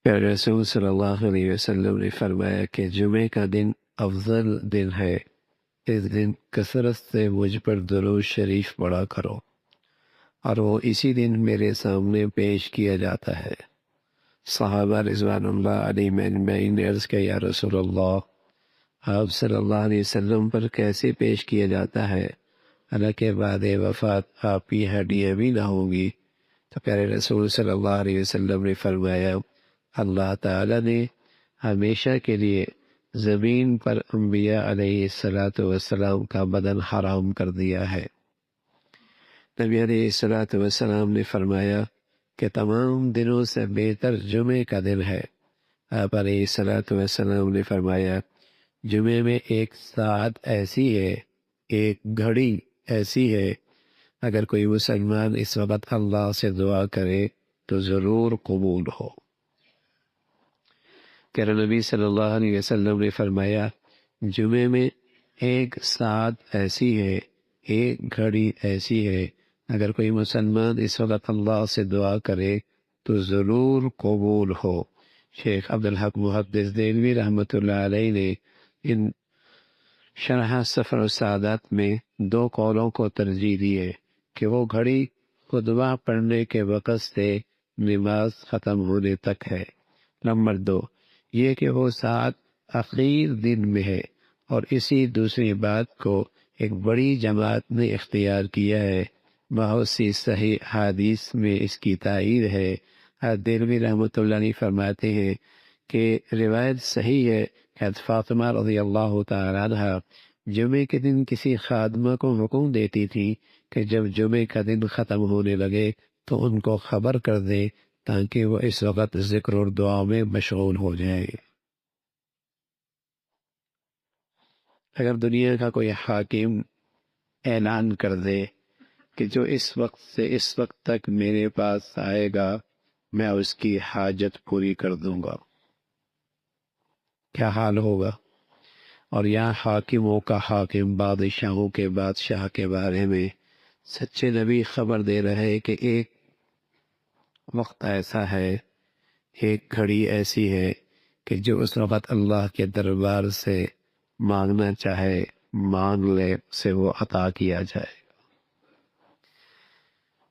پیارے رسول صلی اللہ علیہ وسلم نے فرمایا کہ جمعے کا دن افضل دن ہے، اس دن کثرت سے مجھ پر درود شریف پڑھا کرو، اور وہ اسی دن میرے سامنے پیش کیا جاتا ہے۔ صحابہ رضوان اللہ علیہم اجمعین نے عرض کیا، یا رسول اللہ، آپ صلی اللہ علیہ وسلم پر کیسے پیش کیا جاتا ہے، حالانکہ بعد وفات آپ کی ہڈیاں بھی نہ ہوں گی؟ تو پیارے رسول صلی اللہ علیہ وسلم نے فرمایا، اللہ تعالیٰ نے ہمیشہ کے لیے زمین پر انبیاء علیہ السلام کا بدن حرام کر دیا ہے۔ نبی علیہ السلام نے فرمایا کہ تمام دنوں سے بہتر جمعے کا دن ہے۔ آپ علیہ السلام نے فرمایا، جمعے میں ایک ساعت ایسی ہے، ایک گھڑی ایسی ہے، اگر کوئی مسلمان اس وقت اللہ سے دعا کرے تو ضرور قبول ہو۔ کہ نبی صلی اللہ علیہ وسلم نے فرمایا، جمعے میں ایک ساعت ایسی ہے، ایک گھڑی ایسی ہے، اگر کوئی مسلمان اس وقت اللہ سے دعا کرے تو ضرور قبول ہو۔ شیخ عبدالحق محدث دہلوی رحمۃ اللہ علیہ نے ان شرح سفر السعادات میں دو قولوں کو ترجیح دی ہے کہ وہ گھڑی خطبہ پڑھنے کے وقت سے نماز ختم ہونے تک ہے۔ نمبر دو، یہ کہ وہ ساعت اخیر دن میں ہے، اور اسی دوسری بات کو ایک بڑی جماعت نے اختیار کیا ہے۔ بہت سی صحیح حدیث میں اس کی تائید ہے۔ دہلوی رحمۃ اللہ علیہ فرماتے ہیں کہ روایت صحیح ہے کہ فاطمہ رضی اللہ تعالیٰ عنہ جمعے کے دن کسی خادمہ کو حکم دیتی تھی کہ جب جمعے کا دن ختم ہونے لگے تو ان کو خبر کر دے تاکہ وہ اس وقت ذکر اور دعا میں مشغول ہو جائے۔ اگر دنیا کا کوئی حاکم اعلان کر دے کہ جو اس وقت سے اس وقت تک میرے پاس آئے گا میں اس کی حاجت پوری کر دوں گا، کیا حال ہوگا؟ اور یہاں حاکموں کا حاکم، بادشاہوں کے بادشاہ کے بارے میں سچے نبی خبر دے رہے کہ ایک وقت ایسا ہے، ایک گھڑی ایسی ہے کہ جو اس وقت اللہ کے دربار سے مانگنا چاہے مانگ لے، اسے وہ عطا کیا جائے۔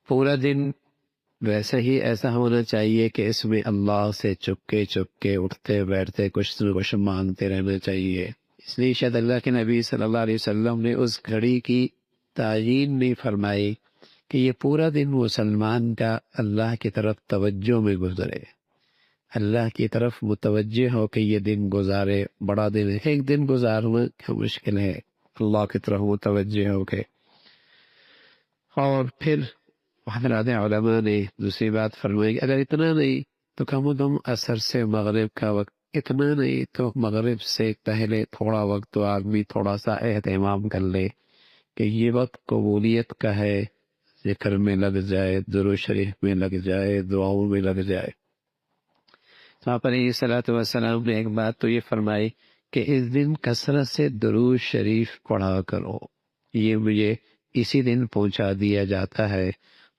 پورا دن ویسے ہی ایسا ہونا چاہیے کہ اس میں اللہ سے چپکے چپکے اٹھتے بیٹھتے کچھ نہ کچھ مانگتے رہنا چاہیے۔ اس لیے شاید اللہ کے نبی صلی اللہ علیہ وسلم نے اس گھڑی کی تعیین نہیں فرمائی کہ یہ پورا دن مسلمان کا اللہ کی طرف توجہ میں گزرے، اللہ کی طرف متوجہ ہو کہ یہ دن گزارے۔ بڑا دن ہے، ایک دن گزارنا کیا مشکل ہے، اللہ کی طرف متوجہ ہو کے۔ اور پھر حضرات علماء نے دوسری بات فرمائی کہ اگر اتنا نہیں تو کم و کم عصر سے مغرب کا وقت، اتنا نہیں تو مغرب سے پہلے تھوڑا وقت تو آدمی تھوڑا سا اہتمام کر لے کہ یہ وقت قبولیت کا ہے، ذکر میں لگ جائے، درود شریف میں لگ جائے، دعاؤں میں لگ جائے۔ تو آپ علیہ السلام نے ایک بات تو یہ فرمائی کہ اس دن کثرت سے درود شریف پڑھا کرو، یہ مجھے اسی دن پہنچا دیا جاتا ہے۔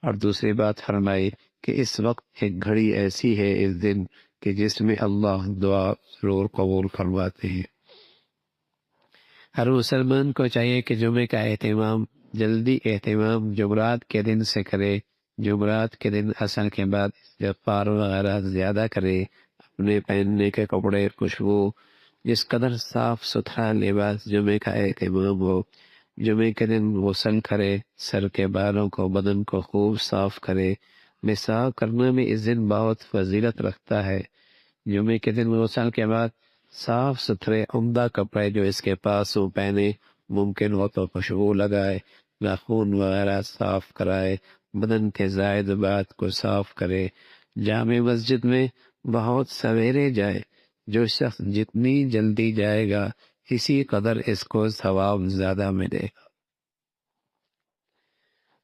اور دوسری بات فرمائی کہ اس وقت ایک گھڑی ایسی ہے اس دن کہ جس میں اللہ دعا ضرور قبول فرماتے ہیں۔ ہر مسلمان کو چاہیے کہ جمعے کا اہتمام، جلدی اہتمام جمعرات کے دن سے کرے۔ جمعرات کے دن عصر کے بعد استغفار وغیرہ زیادہ کرے، اپنے پہننے کے کپڑے، خوشبو، جس قدر صاف ستھرا لباس جمعے کا اہتمام ہو۔ جمعے کے دن غسل کرے، سر کے بالوں کو، بدن کو خوب صاف کرے۔ مسواک کرنا میں اس دن بہت فضیلت رکھتا ہے۔ جمعے کے دن غسل کے بعد صاف ستھرے عمدہ کپڑے جو اس کے پاس ہو پہنے، ممکن ہو تو خوشبو لگائے، ناخن وغیرہ صاف کرائے، بدن کے زائد بات کو صاف کرے۔ جامع مسجد میں بہت سویرے جائے، جو شخص جتنی جلدی جائے گا اسی قدر اس کو ثواب زیادہ ملے گا۔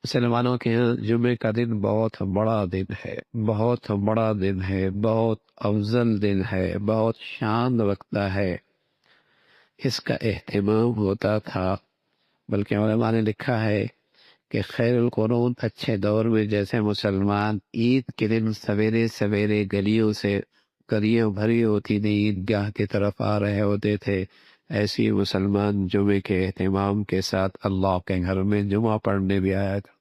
مسلمانوں کے ہاں جمعے کا دن بہت بڑا دن ہے، بہت بڑا دن ہے، بہت افضل دن ہے، بہت شان رکھتا ہے، اس کا اہتمام ہوتا تھا۔ بلکہ علماء نے لکھا ہے کہ خیر القرون اچھے دور میں جیسے مسلمان عید کے دن سویرے سویرے گلیوں سے گلیاں بھری ہوتی تھیں، عیدگاہ کی طرف آ رہے ہوتے تھے، ایسی مسلمان جمعے کے اہتمام کے ساتھ اللہ کے گھر میں جمعہ پڑھنے بھی آیا کرتے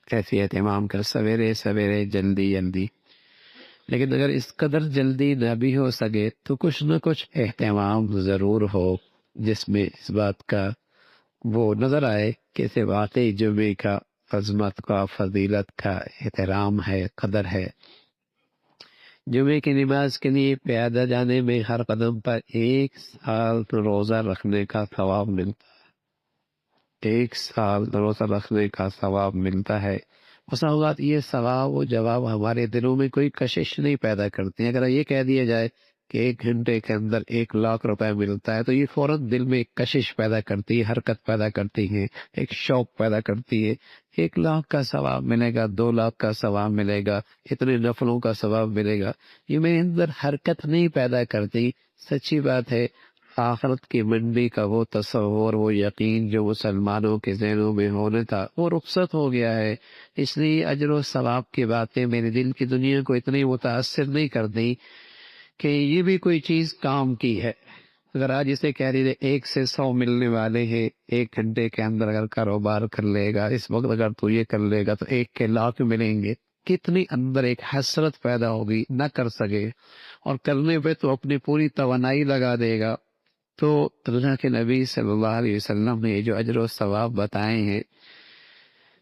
تھے۔ ایسی اہتمام کر سویرے سویرے جلدی جلدی، لیکن اگر اس قدر جلدی نہ بھی ہو سکے تو کچھ نہ کچھ اہتمام ضرور ہو جس میں اس بات کا وہ نظر آئے کہ اسے واقعی جمعے کا عظمت کا، فضیلت کا احترام ہے، قدر ہے۔ جمعے کی نماز کے لیے پیادہ جانے میں ہر قدم پر 1 سال روزہ رکھنے کا ثواب ملتا ہے۔ 1 سال روزہ رکھنے کا ثواب ملتا ہے۔ اس اوقات یہ ثواب و جواب ہمارے دلوں میں کوئی کشش نہیں پیدا کرتے ہیں۔ اگر یہ کہہ دیا جائے کہ 1 گھنٹے کے اندر 1 لاکھ روپے ملتا ہے تو یہ فوراً دل میں ایک کشش پیدا کرتی ہے، حرکت پیدا کرتی ہے، ایک شوق پیدا کرتی ہے۔ 1 لاکھ کا ثواب ملے گا، 2 لاکھ کا ثواب ملے گا، اتنے نفلوں کا ثواب ملے گا، یہ میرے اندر حرکت نہیں پیدا کرتی۔ سچی بات ہے، آخرت کی منڈی کا وہ تصور، وہ یقین جو مسلمانوں کے ذہنوں میں ہونا تھا وہ رخصت ہو گیا ہے۔ اس لیے اجر و ثواب کی باتیں میرے دل کی دنیا کو اتنی متاثر نہیں کرتی کہ یہ بھی کوئی چیز کام کی ہے۔ اگر آج اسے کہہ دیجیے 1 سے 100 ملنے والے ہیں، 1 گھنٹے کے اندر اگر کاروبار کر لے گا، اس وقت اگر تو یہ کر لے گا تو 1 کے 1,00,000 ملیں گے، کتنی اندر ایک حسرت پیدا ہوگی، نہ کر سکے اور کرنے پہ تو اپنی پوری توانائی لگا دے گا۔ تو اللہ کے نبی صلی اللہ علیہ وسلم نے جو اجر و ثواب بتائے ہیں،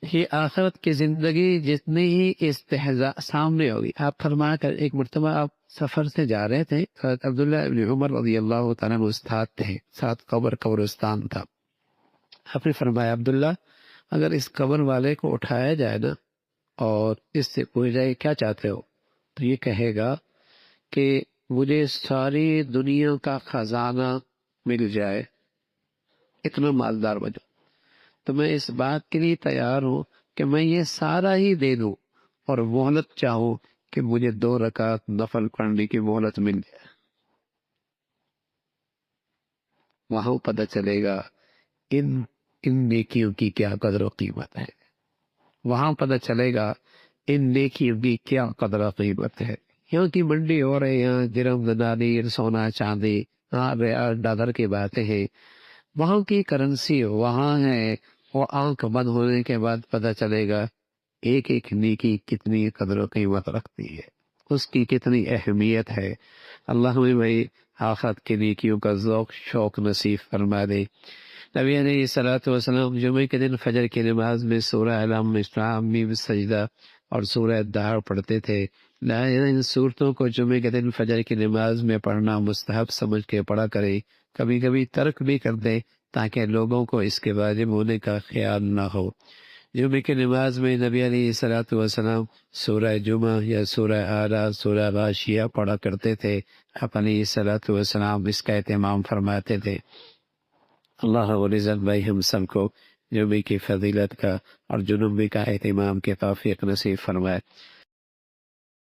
یہ آخرت کی زندگی جتنی ہی استہزاء سامنے ہوگی۔ آپ فرما کر ایک مرتبہ آپ سفر سے جا رہے تھے، حضرت عبداللہ ابن عمر رضی اللہ تعالیٰ عنہ استاد تھے، ساتھ قبرستان تھا۔ آپ نے فرمایا عبداللہ اگر اس قبر والے کو اٹھایا جائے نا اور اس سے پوچھا جائے کیا چاہتے ہو تو یہ کہے گا کہ مجھے ساری دنیا کا خزانہ مل جائے، اتنا مالدار بنو، تو میں اس بات کے لیے تیار ہوں کہ میں یہ سارا ہی دے دوں اور مہلت چاہوں کہ مجھے 2 رکعت نفل پڑھنے کی مہلت مل جائے۔ وہاں پتہ چلے گا ان نیکیوں کی کیا قدر و قیمت ہے، وہاں پتہ چلے گا ان نیکیوں کی کیا قدر و قیمت ہے۔ یہاں کی منڈی ہو رہے، یہاں درہم دینار سونا چاندی ریال ڈالر کی باتیں ہیں، وہاں کی کرنسی وہاں ہے، وہ آنکھ بند ہونے کے بعد پتہ چلے گا ایک ایک نیکی کتنی قدر و قیمت رکھتی ہے، اس کی کتنی اہمیت ہے۔ اللہ ہمیں بھائی آخرت کی نیکیوں کا ذوق شوق نصیب فرما دے۔ نبی علیہ الصلوۃ والسلام جمعے کے دن فجر کی نماز میں سورہ الم نشرح میم سجدہ اور سورہ دہر پڑھتے تھے۔ ان صورتوں کو جمعے کے دن فجر کی نماز میں پڑھنا مستحب سمجھ کے پڑھا کرے، کبھی کبھی ترک بھی کر دے تاکہ لوگوں کو اس کے واجب ہونے کا خیال نہ ہو۔ جمعے کی نماز میں نبی علیہ الصلوۃ والسلام سورہ جمعہ یا سورہ اعراف، سورہ غاشیہ پڑھا کرتے تھے۔ آپ علیہ الصلوۃ والسلام اس کا اہتمام فرماتے تھے۔ اللہ رب العزت بھائی ہم سب کو جمعے کی فضیلت کا اور جمعے کا اہتمام کے توفیق نصیب فرمائے۔